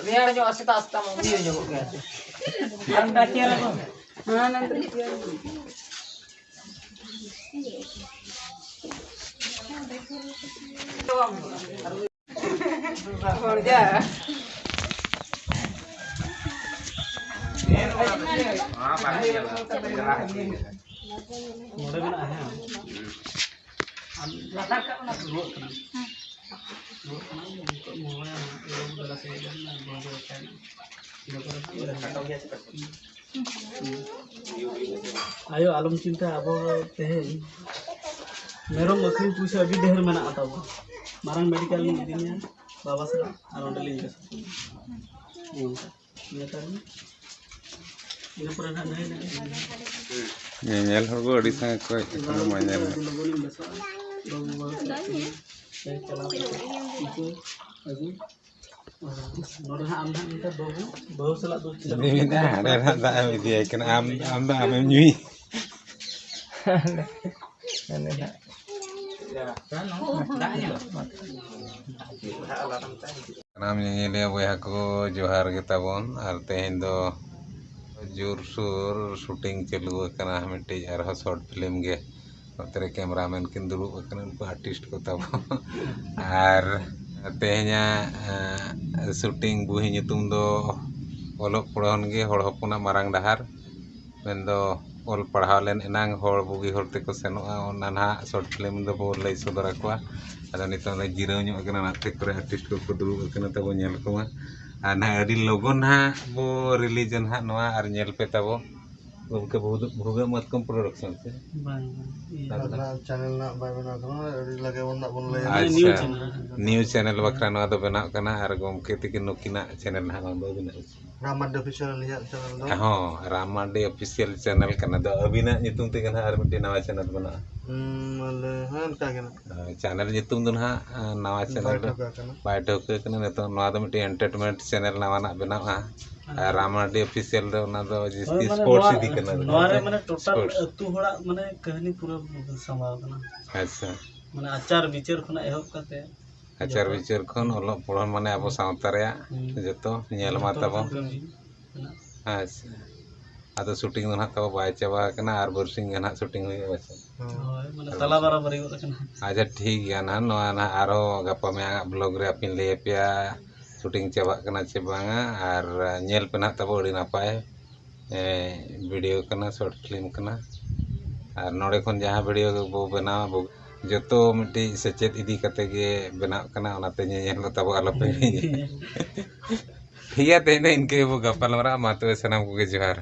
real yo asita asta mau video yo kok ya. Anda kira kok. Nanti dia. Kerja. Ayo alam cinta abo teh merom akhir puisa abi deher mena atau marang medical ni dinya bawa sera aron deling ke ini kan ini pernah naik nyel hor go adi sang ko kono manyel Bimina ada tak dia kena am nyui Nam nyele boy hako johar kita bon ar tehin do jur sur shooting chalu kana miti ar short film ge tere cameraman kin duru kana unko artist ko tabo ar tehnya shooting buhi nyutum do olok purahon ge hor hopuna marang dahar mendo ol padhaw len enang hor bugi hor te ko senoa ona na short film do bo lay sodora kwa ada nitong la jiraw nyo kana natte kore artist ko duru kana tabo nyel ko ana adi logon ha bo religion ha noa ar nyel pe tabo ke bhuga mat kom production se channel na bai bena kana lage bonna bon lay new channel bakra noa do bena kana ar gomke tikin nokina channel ha do bena Ramad official lihat channel do Ramade official channel kana do abina nyutung te kana ar miti nawa channel bena male han ka kana channel nyutung do ha nawa channel do bai doke kana neto noa do miti entertainment channel nawa na bena Ramade official do na do sports idi kana noare mane total tu hora mane kahani pura samaw kana acha mane achar bichar khona ehop kate acar bicar khon olok purhon mane abo sawta reya joto nyel ma tabo acha ado shooting do na tabo bai chaba kana ar borsing na shooting hoye bacha mane tala barabari go kana acha ठीक गया ना नोआ ना आरो गप्पा में blog रे अपिन ले पिया शूटिंग चबा kana che banga ar nyel pena tabo adi napai video kana short film kana ar nore khon jaha video bo bena joto miti sechet idi kate ge bena kana onate nyel tabo alope ठीक है तेने इनके वो गप्पा लमरा मातो sanam ko ge johar